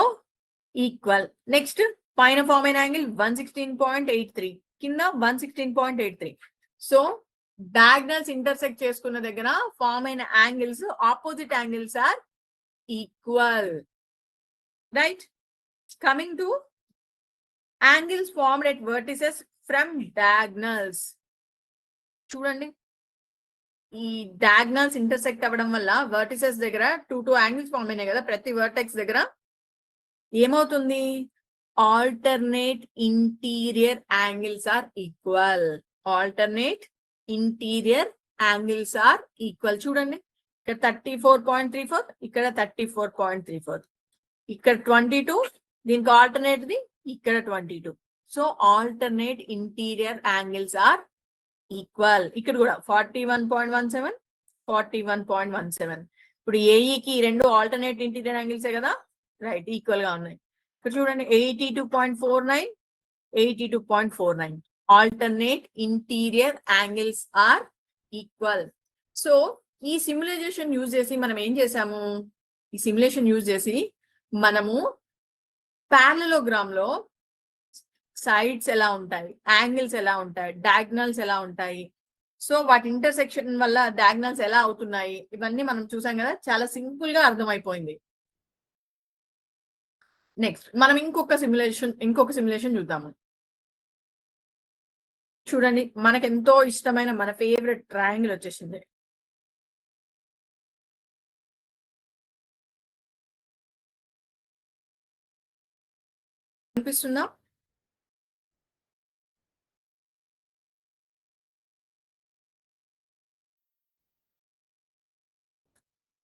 equal. నెక్స్ట్, పైన ఫామ్ అయిన యాంగిల్ 116.83, కింద 116.83. సో డయాగ్నల్స్ ఇంటర్సెక్ట్ చేసుకున్న దగ్గర ఫామ్ అయిన angles, opposite angles are equal. Right. Coming to angles formed at vertices from diagonals. చూడండి, ఈ డయాగ్నల్స్ ఇంటర్సెక్ట్ అవ్వడం వల్ల వర్టిసెస్ దగ్గర టూ యాంగిల్స్ ఫామ్ అయినాయి కదా, ప్రతి వర్టెక్స్ దగ్గర ఏమవుతుంది, alternate interior angles are equal. Alternate interior angles are equal. చూడండి, ఇక్కడ 34.34, ఇక్కడ 34.34, ఇక్కడ 22, దీనికి ఆల్టర్నేట్ ది ఇక్కడ 22. So alternate interior angles are equal. ఇక్కడ కూడా 41.17, 41.17. ఇప్పుడు ఏఈకి రెండు ఆల్టర్నేట్ ఇంటీరియర్ యాంగిల్సే కదా, రైట్, ఈక్వల్ గా ఉన్నాయి. ఇక్కడ చూడండి 82.49, 82.49. Alternate interior angles are equal. So ఈ సిమ్యులేషన్ యూజ్ చేసి మనం ఏం చేసాము, ఈ సిమ్యులేషన్ యూజ్ చేసి మనము పారలలోగ్రామ్ లో సైడ్స్ ఎలా ఉంటాయి, యాంగిల్స్ ఎలా ఉంటాయి, డయాగ్నల్స్ ఎలా ఉంటాయి, సో వాటి ఇంటర్సెక్షన్ వల్ల డయాగ్నల్స్ ఎలా అవుతున్నాయి, ఇవన్నీ మనం చూసాం కదా, చాలా సింపుల్ గా అర్థమైపోయింది. నెక్స్ట్ మనం ఇంకొక సిమ్యులేషన్ చూద్దాము. చూడండి, మనకు ఎంతో ఇష్టమైన మన ఫేవరెట్ ట్రయాంగిల్ వచ్చేసింది. అనిపిస్తుందా?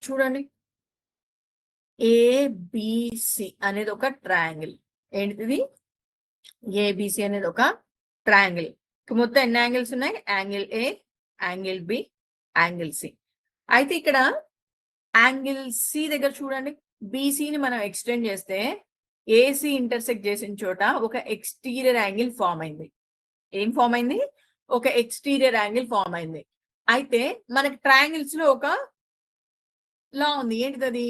చూడండి, ఏబిసి అనేది ఒక ట్రయాంగిల్. ఏంటిది? ఏబిసి అనేది ఒక ట్రయాంగిల్. మొత్తం ఎన్ని యాంగిల్స్ ఉన్నాయి? Angle A, angle B, angle C. అయితే ఇక్కడ యాంగిల్ సి దగ్గర చూడండి, బీసీని మనం ఎక్స్టెండ్ చేస్తే ఏసీ ఇంటర్సెక్ట్ చేసిన చోట ఒక ఎక్స్టీరియర్ యాంగిల్ ఫామ్ అయింది. ఏం ఫామ్ అయింది? ఒక ఎక్స్టీరియర్ యాంగిల్ ఫామ్ అయింది. అయితే మనకి ట్రయాంగిల్స్ లో ఒక లా ఉంది. ఏంటిది అది?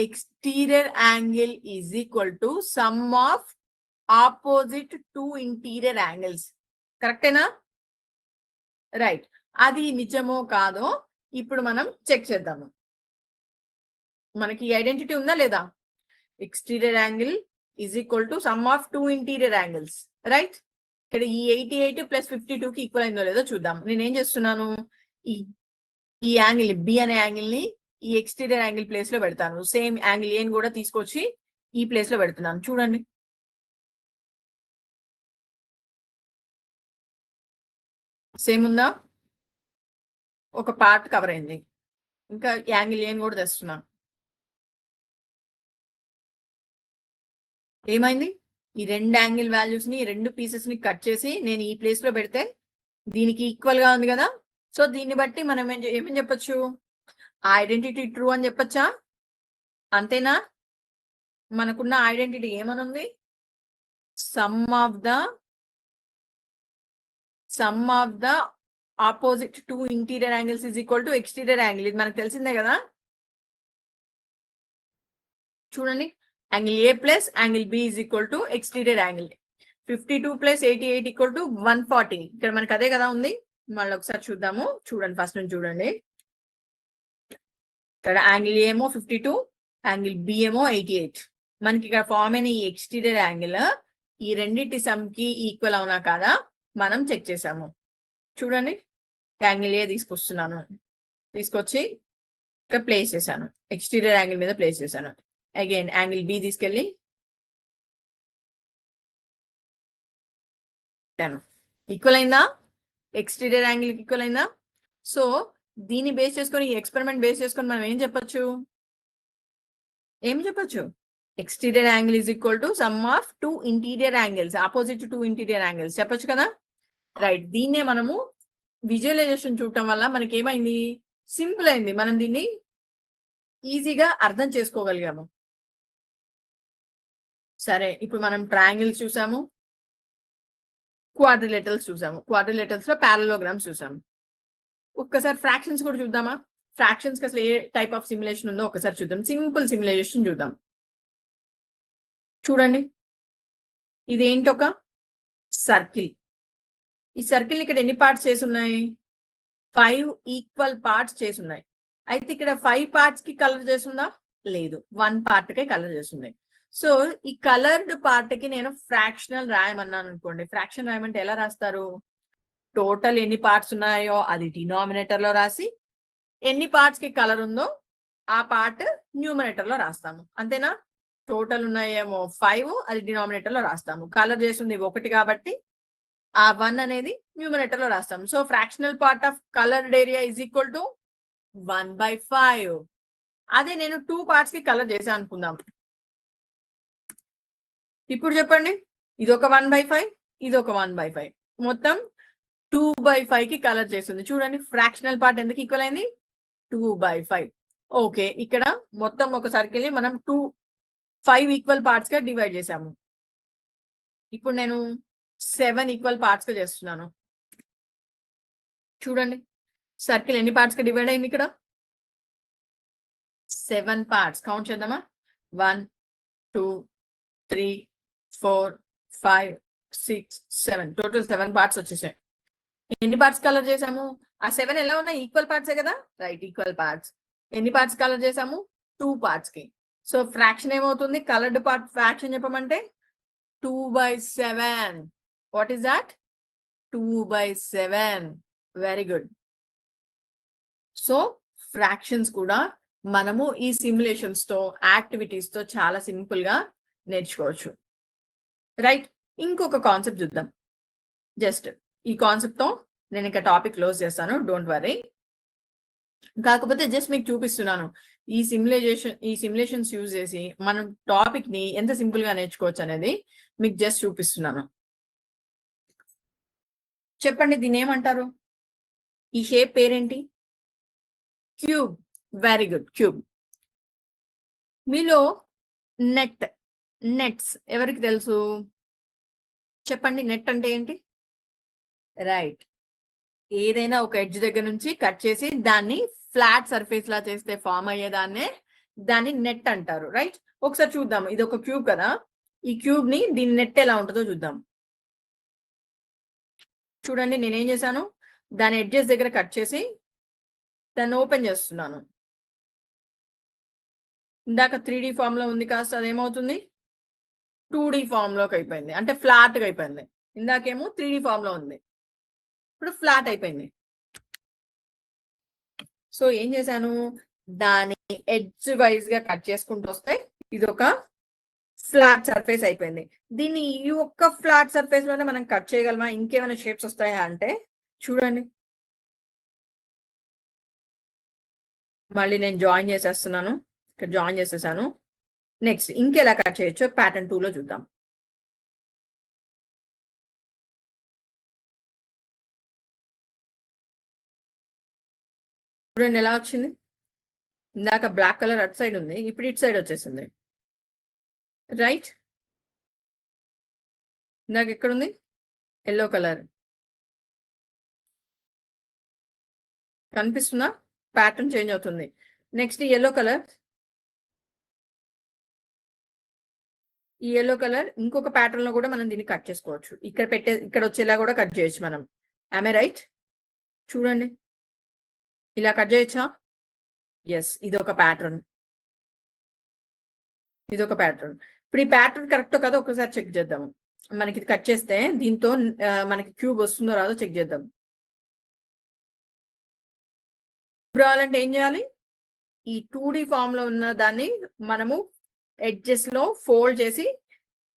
Exterior angle is equal to some of opposite two interior angles. కరెక్టేనా? రైట్. అది నిజమో కాదో ఇప్పుడు మనం చెక్ చేద్దాము. మనకి ఐడెంటిటీ ఉందా లేదా? Exterior angle is equal to some of two interior angles, right? ఇక్కడ ఈ 88 ప్లస్ 52కి ఈక్వల్ అయిందో లేదో చూద్దాం. నేనేం చేస్తున్నాను, ఈ యాంగిల్ బి అనే యాంగిల్ ని ఈ ఎక్స్టీరియర్ యాంగిల్ ప్లేస్ లో పెడతాను. సేమ్ యాంగిల్ ఏని కూడా తీసుకొచ్చి ఈ ప్లేస్ లో పెడుతున్నాను. చూడండి, సేమ్ ఉందా? ఒక పార్ట్ కవర్ అయింది. ఇంకా యాంగిల్ ఏని కూడా తెస్తున్నాను. ఏమైంది? ఈ రెండు యాంగిల్ వాల్యూస్ ని, రెండు పీసెస్ ని కట్ చేసి నేను ఈ ప్లేస్ లో పెడితే దీనికి ఈక్వల్ గా ఉంది కదా. సో దీన్ని బట్టి మనం ఏమని చెప్పొచ్చు? ఐడెంటిటీ ట్రూ అని చెప్పొచ్చా? అంతేనా? మనకున్న ఐడెంటిటీ ఏమనుంది? Sum of the opposite two interior angles is equal to exterior angle. ఇది మనకు తెలిసిందే కదా. చూడండి, angle A plus angle B is equal to exterior angle. 52 plus 88 equal to 140. ఇక్కడ మనకు అదే కదా ఉంది. మళ్ళీ ఒకసారి చూద్దాము. చూడండి, ఫస్ట్ నుంచి చూడండి. ఇక్కడ యాంగిల్ ఏమో 52, యాంగిల్ బి ఏమో 88. మనకి ఇక్కడ ఫామ్ అయిన ఈ ఎక్స్టీరియర్ యాంగిల్ ఈ రెండింటి సమ్ కి ఈక్వల్ అవునా కాదా మనం చెక్ చేసాము. చూడండి, యాంగిల్ ఏ తీసుకొస్తున్నాను, తీసుకొచ్చి ఇక్కడ ప్లేస్ చేశాను, ఎక్స్టీరియర్ యాంగిల్ మీద ప్లేస్ చేశాను. అగైన్ యాంగిల్ బి తీసుకెళ్ళి ఈక్వల్ అయిందా? ఎక్స్టీరియర్ యాంగిల్ ఈక్వల్ అయిందా? సో దీన్ని బేస్ చేసుకొని, ఈ ఎక్స్పెరిమెంట్ బేస్ చేసుకొని మనం ఏం చెప్పొచ్చు? Exterior angle is equal to some of two interior angles, opposite two interior angles చెప్పొచ్చు కదా, రైట్. దీన్నే మనము విజువలైజేషన్ చూడటం వల్ల మనకి ఏమైంది? సింపుల్ అయింది. మనం దీన్ని ఈజీగా అర్థం చేసుకోగలిగాము. సరే, ఇప్పుడు మనం ట్రయాంగిల్స్ చూసాము, క్వాడ్రిలేటరల్స్ చూసాము, క్వాడ్రిలేటరల్స్ లో పారలోగ్రామ్స్ చూసాము. ఒక్కసారి ఫ్రాక్షన్స్ కూడా చూద్దామా? ఫ్రాక్షన్స్ కి అసలు ఏ టైప్ ఆఫ్ సిమ్యులేషన్ ఉందో ఒకసారి చూద్దాం. సింపుల్ సిమ్యులేషన్ చూద్దాం. చూడండి, ఇదేంటి? ఒక సర్కిల్. ఈ సర్కిల్ ఇక్కడ ఎన్ని పార్ట్స్ చేసి ఉన్నాయి? 5 ఈక్వల్ పార్ట్స్ చేసి ఉన్నాయి. అయితే ఇక్కడ 5 పార్ట్స్ కి కలర్ చేస్తుందా? లేదు, 1 పార్ట్ కే కలర్ చేస్తుంది. సో ఈ కలర్డ్ పార్ట్ కి నేను ఫ్రాక్షనల్ రాయమన్నాను అనుకోండి. ఫ్రాక్షన్ రాయమంటే ఎలా రాస్తారు? టోటల్ ఎన్ని పార్ట్స్ ఉన్నాయో అది డినామినేటర్ లో రాసి ఎన్ని పార్ట్స్ కి కలర్ ఉందో ఆ పార్ట్ న్యూమినేటర్ లో రాస్తాము. అంతేనా? టోటల్ ఉన్నాయేమో 5, అది డినామినేటర్ లో రాస్తాము. కలర్ చేస్తుంది 1 కాబట్టి ఆ 1 అనేది న్యూమినేటర్ లో రాస్తాము. So fractional part of coloured area is equal to 1/5. అదే నేను 2 పార్ట్స్ కి కలర్ చేశాను అనుకుందాం. ఇప్పుడు చెప్పండి, ఇది ఒక 1/5, ఇది ఒక 1/5, మొత్తం 2/5 కి కలర్ చేస్తుంది. చూడండి ఫ్రాక్షనల్ పార్ట్ ఎందుకు ఈక్వల్ అయింది? 2/5. ఓకే, ఇక్కడ మొత్తం ఒక సర్కిల్ ని మనం 5 ఈక్వల్ పార్ట్స్ గా డివైడ్ చేసాము. ఇప్పుడు నేను 7 ఈక్వల్ పార్ట్స్ గా చేస్తున్నాను. చూడండి సర్కిల్ ఎన్ని పార్ట్స్ గా డివైడ్ అయింది? ఇక్కడ 7 పార్ట్స్. కౌంట్ చేద్దామా? 1, 2, 3, 4, 5, 6, 7. టోటల్ 7 పార్ట్స్ వచ్చేసాయి. ఎన్ని పార్ట్స్ కలర్ చేసాము? ఆ 7 ఎలా ఉన్నాయి? ఈక్వల్ పార్ట్సే కదా? Right, equal parts. ఎన్ని పార్ట్స్ కలర్ చేసాము? 2 పార్ట్స్ కి. సో ఫ్రాక్షన్ ఏమవుతుంది? కలర్డ్ పార్ట్ ఫ్రాక్షన్ చెప్పమంటే 2/7. What is that? 2/7. Very good. So fractions కూడా మనము ఈ సిమ్యులేషన్స్ తో, యాక్టివిటీస్ తో చాలా సింపుల్ గా నేర్చుకోవచ్చు. రైట్, ఇంకొక కాన్సెప్ట్ చూద్దాం. జస్ట్ ఈ కాన్సెప్ట్ తో నేను ఇంకా టాపిక్ క్లోజ్ చేస్తాను, డోంట్ వరీ. కాకపోతే జస్ట్ మీకు చూపిస్తున్నాను ఈ సిమ్యులేషన్స్ యూజ్ చేసి మనం టాపిక్ ని ఎంత సింపుల్ గా నేర్చుకోవచ్చు అనేది మీకు జస్ట్ చూపిస్తున్నాను. చెప్పండి దీన్ని ఏమంటారు? ఈ షేప్ పేరేంటి? క్యూబ్. Very good, cube. మీలో నెట్స్ ఎవరికి తెలుసు? చెప్పండి, నెట్ అంటే ఏంటి? రైట్, ఏదైనా ఒక ఎడ్జ్ దగ్గర నుంచి కట్ చేసి దాన్ని ఫ్లాట్ సర్ఫేస్ లా చేస్తే ఫామ్ అయ్యేదాన్నే దాన్ని నెట్ అంటారు. రైట్, ఒకసారి చూద్దాం. ఇది ఒక క్యూబ్ కదా, ఈ క్యూబ్ ని దీని నెట్ ఎలా ఉంటుందో చూద్దాం. చూడండి నేనేం చేశాను, దాని ఎడ్జెస్ దగ్గర కట్ చేసి దాన్ని ఓపెన్ చేస్తున్నాను. ఇందాక 3D ఫామ్ లో ఉంది కాస్త అదేమవుతుంది? 2D ఫామ్ లోకి అయిపోయింది, అంటే ఫ్లాట్ గా అయిపోయింది. ఇందాకేమో 3D ఫామ్ లో ఉంది, ఇప్పుడు ఫ్లాట్ అయిపోయింది. సో ఏం చేశాను, దాని ఎడ్జ్ వైజ్ గా కట్ చేసుకుంటూ వస్తే ఇది ఒక ఫ్లాట్ సర్ఫేస్ అయిపోయింది. దీన్ని ఈ ఒక్క ఫ్లాట్ సర్ఫేస్ లోనే మనం కట్ చేయగలమా? ఇంకేమైనా షేప్స్ వస్తాయా అంటే చూడండి, మళ్ళీ నేను జాయిన్ చేసేస్తున్నాను. ఇక్కడ జాయిన్ చేసేసాను. నెక్స్ట్ ఇంకెలా కట్ చేయొచ్చో ప్యాటర్న్ 2 లో చూద్దాం. చూడండి ఎలా వచ్చింది. ఇందాక బ్లాక్ కలర్ అటు సైడ్ ఉంది, ఇప్పుడు ఇటు సైడ్ వచ్చేసింది. రైట్, ఇందాక ఎక్కడుంది? ఎల్లో కలర్ కనిపిస్తుందా? ప్యాటర్న్ చేంజ్ అవుతుంది. నెక్స్ట్ ఎల్లో కలర్, ఈ ఎల్లో కలర్ ఇంకొక ప్యాటర్న్ లో కూడా మనం దీన్ని కట్ చేసుకోవచ్చు. ఇక్కడ వచ్చేలా కూడా కట్ చేయొచ్చు మనం. ఆమె రైట్? చూడండి ఇలా కట్ చేయొచ్చా? ఎస్, ఇది ఒక ప్యాటర్న్, ఇది ఒక ప్యాటర్న్. ఇప్పుడు ఈ ప్యాటర్న్ కరెక్ట్ కదా ఒకసారి చెక్ చేద్దాము. మనకి ఇది కట్ చేస్తే దీంతో మనకి క్యూబ్ వస్తుందో రాదో చెక్ చేద్దాం. ఇప్పుడు రావాలంటే ఏం చేయాలి? ఈ 2D ఫామ్ లో ఉన్న దాన్ని మనము ఎడ్జెస్ లో ఫోల్డ్ చేసి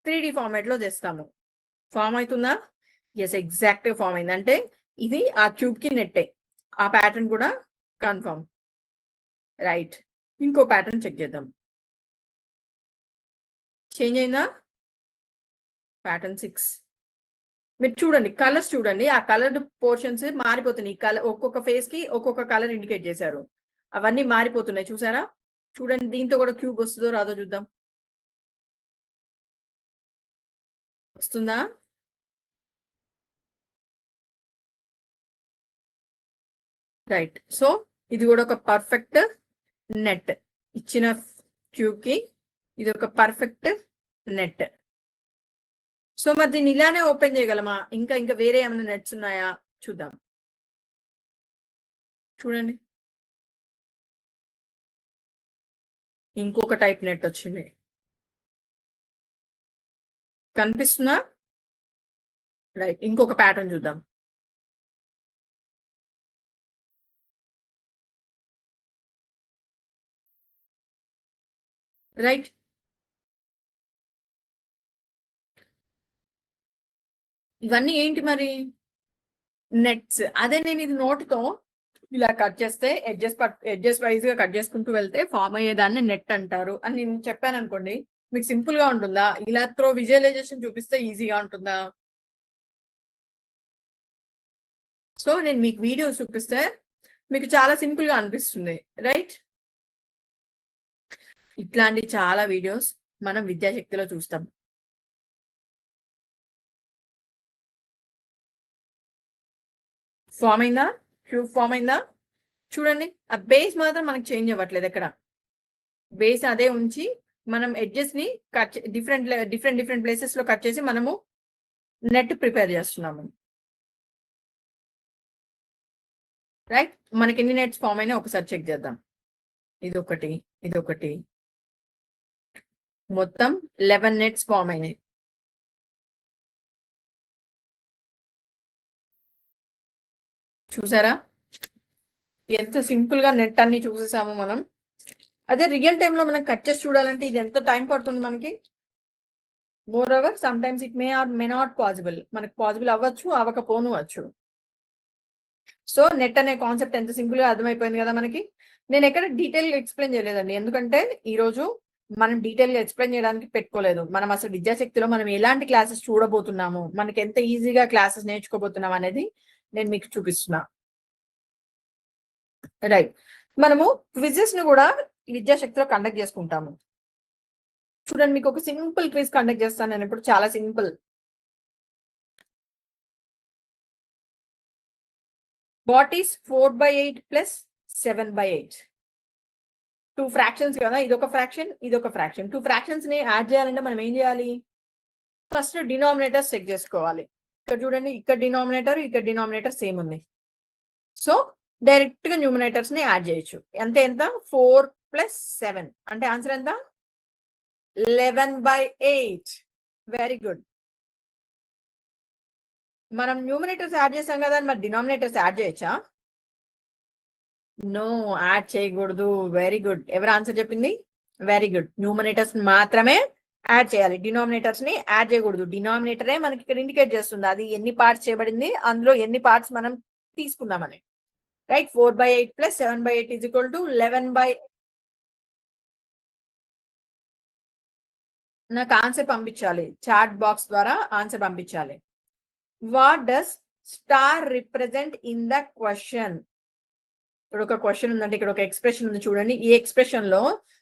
3D ఫార్మాట్ లో చేస్తాము. ఫామ్ అవుతుందా? ఎస్, ఎగ్జాక్ట్ ఫామ్ అయింది. అంటే ఇది ఆ క్యూబ్ కి నెట్టే. ఆ ప్యాటర్న్ కూడా కన్ఫర్మ్. రైట్, ఇంకో ప్యాటర్న్ చెక్ చేద్దాం. చేంజ్ అయిందా? ప్యాటర్న్ 6. మీరు చూడండి కలర్స్ చూడండి, ఆ కలర్డ్ పోర్షన్స్ మారిపోతున్నాయి. కలర్ ఒక్కొక్క ఫేస్ కి ఒక్కొక్క కలర్ ఇండికేట్ చేశారు, అవన్నీ మారిపోతున్నాయి. చూసారా? చూడండి దీంతో కూడా క్యూబ్ వస్తుందో రాదో చూద్దాం. వస్తుందా? రైట్, సో ఇది కూడా ఒక పర్ఫెక్ట్ నెట్. ఇచ్చిన క్యూబ్ కి ఇది ఒక పర్ఫెక్ట్ నెట్. సో మరి దీన్ని ఇలానే ఓపెన్ చేయగలమా? ఇంకా ఇంకా వేరే ఏమైనా నెట్స్ ఉన్నాయా చూద్దాం. చూడండి ఇంకొక టైప్ నెట్ వచ్చింది, కనిపిస్తుందా? రైట్, ఇంకొక ప్యాటర్న్ చూద్దాం. రైట్. ఇవన్నీ ఏంటి మరి? నెట్స్. అదే నేను ఇది నోట్‌తో ఇలా కట్ చేస్తే ఎడ్జెస్ వైస్‌గా కట్ చేసుకుంటూ వెళ్తే ఫార్మ్ అయ్యేదాన్ని నెట్ అంటారు అని నేను చెప్పాననుకోండి. మీకు సింపుల్‌గా ఉంటుందా? ఇలా విజువలైజేషన్ చూపిస్తే ఈజీగా ఉంటుందా? సో నేను మీకు వీడియో చూపిస్తే మీకు చాలా సింపుల్‌గా అనిపిస్తుంది. రైట్? ఇట్లాంటి చాలా వీడియోస్ మనం విద్యాశక్తిలో చూస్తాం. ఫార్మ్ అయిందా? క్యూబ్ ఫార్మ్ అయిందా? చూడండి. ఆ బేస్ మాత్రం మనకు చేంజ్ అవ్వట్లేదు ఎక్కడ. బేస్ అదే ఉంచి మనం ఎడ్జెస్ ని డిఫరెంట్ ప్లేసెస్ లో కట్ చేసి మనము నెట్ ప్రిపేర్ చేస్తున్నాము. రైట్. మనకి ఎన్ని నెట్స్ ఫామ్ అయినా ఒకసారి చెక్ చేద్దాం. ఇదొకటి మొత్తం 11 నెట్స్ ఫామ్ అయినాయి. చూసారా ఎంత సింపుల్ గా నెట్ అన్ని చూసేసాము మనం. అదే రియల్ టైమ్ లో మనం కట్ చేసి చూడాలంటే ఇది ఎంత టైం పడుతుంది మనకి. Moreover sometimes it may or may not possible. మనకు పాసిబుల్ అవ్వచ్చు, అవ్వకపోవచ్చు. సో నెట్ అనే కాన్సెప్ట్ ఎంత సింపుల్ గా అర్థమైపోయింది కదా మనకి. నేను ఎక్కడ డీటెయిల్ గా ఎక్స్ప్లెయిన్ చేయలేదండి, ఎందుకంటే ఈ రోజు మనం డీటెయిల్ గా ఎక్స్ప్లెయిన్ చేయడానికి పెట్టుకోలేదు. మనం అసలు విద్యాశక్తిలో మనం ఎలాంటి క్లాసెస్ చూడబోతున్నాము, మనకి ఎంత ఈజీగా క్లాసెస్ నేర్చుకోబోతున్నాం అనేది నేను మీకు చూపిస్తున్నా. రైట్. మనము క్విజెస్ ను కూడా విద్యాశక్తిలో కండక్ట్ చేసుకుంటాము. చూడండి, మీకు ఒక సింపుల్ క్విజ్ కండక్ట్ చేస్తాను నేను ఇప్పుడు. చాలా simple. What is 4/8 plus 7/8? 2 fractions కదా, ఇదొక ఫ్రాక్షన్, ఇదొక ఫ్రాక్షన్. 2 ఫ్రాక్షన్స్ ని యాడ్ చేయాలంటే మనం ఏం చేయాలి? ఫస్ట్ డినామినేటర్స్ చెక్ చేసుకోవాలి. ఇక్కడ చూడండి, ఇక్కడ డినామినేటర్ సేమ్ ఉంది. సో డైరెక్ట్ గా న్యూమినేటర్స్ ని యాడ్ చేయొచ్చు. ఎంత 4 ప్లస్ 7 అంటే ఆన్సర్ ఎంత? 11/8. Very good. మనం న్యూమినేటర్స్ యాడ్ చేసాం కదా, మరి డినామినేటర్స్ యాడ్ చేయొచ్చా? నో, యాడ్ చేయకూడదు. Very good. ఎవరు ఆన్సర్ చెప్పింది? Very good. న్యూమినేటర్స్ మాత్రమే యాడ్ చేయాలి, డినామినేటర్స్ ని యాడ్ చేయకూడదు. డినామినేటరే మనకి ఇక్కడ ఇండికేట్ చేస్తుంది అది ఎన్ని పార్ట్స్ చేయబడింది, అందులో ఎన్ని పార్ట్స్ మనం తీసుకున్నామని. Right. 4/8 plus 7/8 is equal to 11/8. నాకు ఆన్సర్ పంపించాలి, చాట్ బాక్స్ ద్వారా ఆన్సర్ పంపించాలి. What does star represent in the question? ఇక్కడ ఒక క్వశ్చన్ ఉందంటే ఇక్కడ ఒక ఎక్స్ప్రెషన్ ఉంది చూడండి. ఈ ఎక్స్ప్రెషన్ లో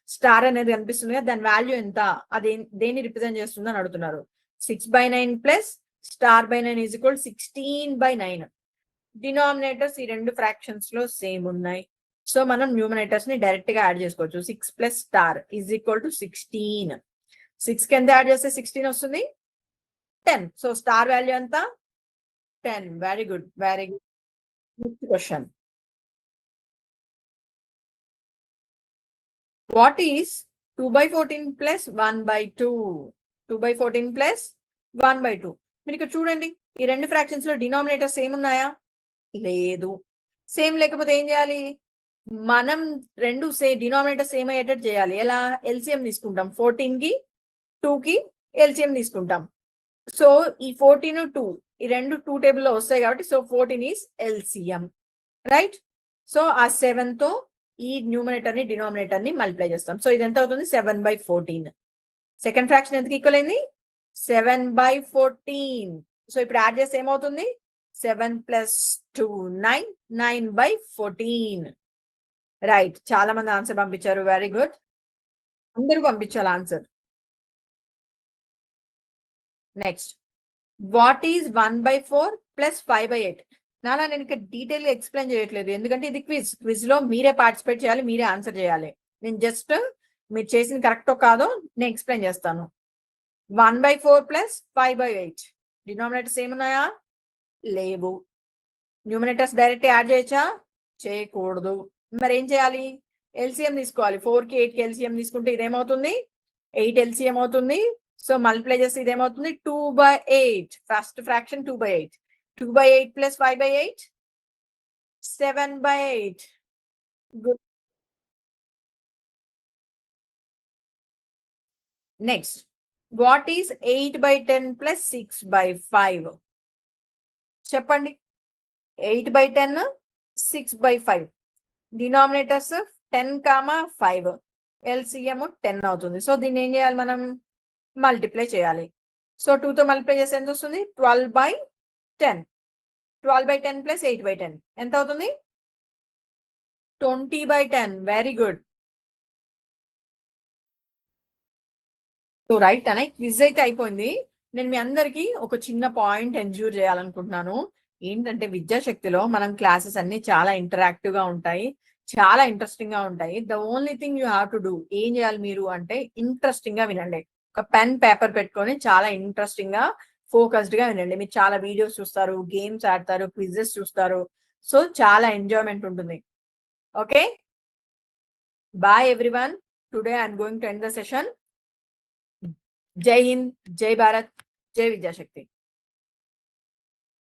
స్టార్ అనేది కనిపిస్తుంది కదా, దాని వాల్యూ ఎంత, అది దేన్ని రిప్రజెంట్ చేస్తుంది అని అడుగుతున్నారు. 6/9 plus star/9 is equal 16/9. Denominators ఈ రెండు ఫ్రాక్షన్స్ లో సేమ్ ఉన్నాయి. సో మనం న్యూమినేటర్స్ ని డైరెక్ట్ గా యాడ్ చేసుకోవచ్చు. 6 plus star is equal to 16. 6 కి ఎంత యాడ్ చేస్తే 16 వస్తుంది? 10. సో స్టార్ వాల్యూ ఎంత? 10. Very good, very good. Next question. What is 2/14 plus 1/2? 2/14 plus 1/2. మీరు ఇక్కడ చూడండి, ఈ రెండు ఫ్రాక్షన్స్ లో డినామినేటర్ సేమ్ ఉన్నాయా? లేదు. సేమ్ లేకపోతే ఏం చేయాలి? మనం రెండు డినామినేటర్ సేమ్ అయ్యేటట్టు చేయాలి. ఎలా? ఎల్సిఎం తీసుకుంటాం. 14 కి 2 కి ఎల్సిఎం తీసుకుంటాం. సో ఈ 14 2 ఈ రెండు 2 టేబుల్ లో వస్తాయి కాబట్టి so 14 is LCM. Right. So ఆ 7 తో ఈ న్యూమినేటర్ ని డినామినేటర్ ని మల్టిప్లై చేస్తాం. సో ఇది ఎంత అవుతుంది? 7/14. సెకండ్ ఫ్రాక్షన్ ఎందుకు ఈక్వల్ అయింది? 7/14. సో ఇప్పుడు యాడ్ చేస్తే ఏమవుతుంది? 7 ప్లస్ 2 9. 9/14. రైట్. చాలా మంది ఆన్సర్ పంపించారు. Very good. అందరూ పంపించాలి answer. Next. What is 1/4 plus 5/8? నాలా నేను ఇక్కడ డీటెయిల్ గా ఎక్స్ప్లెయిన్ చేయట్లేదు, ఎందుకంటే ఇది క్విజ్ లో మీరే పార్టిసిపేట్ చేయాలి, మీరే ఆన్సర్ చేయాలి. నేను జస్ట్ మీరు చేసింది కరెక్టో కాదో నేను ఎక్స్ప్లెయిన్ చేస్తాను. 1/4 ప్లస్ 5/8 డినామినేటర్స్ ఏమున్నాయా? లేవు. న్యూమినేటర్స్ డైరెక్ట్ యాడ్ చేయొచ్చా? చేయకూడదు. మరి ఏం చేయాలి? ఎల్సిఎం తీసుకోవాలి. 4 కి 8 కి ఎల్సిఎం తీసుకుంటే ఇదేమవుతుంది? 8 ఎల్సిఎం అవుతుంది. సో మల్టిప్లై చేస్తే ఇదేమవుతుంది? 2/8. First fraction 2/8. 2/8 plus 5/8 7/8. Good. Next what is 8/10 plus 6/5? చెప్పండి. 8/10 6/5. డినామినేటర్స్ 10, 5. LCM 10 అవుతుంది. సో దీన్ని ఏం చేయాలి మనం? మల్టిప్లై చేయాలి. సో 2తో మల్టిప్లై చేస్తే ఎంత వస్తుంది? 12/10. 12/10 ప్లస్ 8/10 ఎంత అవుతుంది? 20/10. Very good. సో రైట్ అనే క్విజ్ అయితే అయిపోయింది. నేను మీ అందరికి ఒక చిన్న పాయింట్ ఎన్ష్యూర్ చేయాలనుకుంటున్నాను. ఏంటంటే విద్యాశక్తిలో మనం క్లాసెస్ అన్ని చాలా ఇంటరాక్టివ్ గా ఉంటాయి, చాలా ఇంట్రెస్టింగ్ గా ఉంటాయి. The only thing you have to do, ఏం చేయాలి మీరు అంటే ఇంట్రెస్టింగ్ గా వినండి. ఒక పెన్ పేపర్ పెట్టుకొని చాలా ఇంట్రెస్టింగ్ గా ఫోకస్డ్ గా వినండి. మీరు చాలా వీడియోస్ చూస్తారు, గేమ్స్ ఆడతారు, క్విజెస్ చూస్తారు. సో చాలా ఎంజాయ్మెంట్ ఉంటుంది. Okay, bye everyone. Today I'm going to end the session. జై హింద్, జై భారత్, జై విద్యాశక్తి.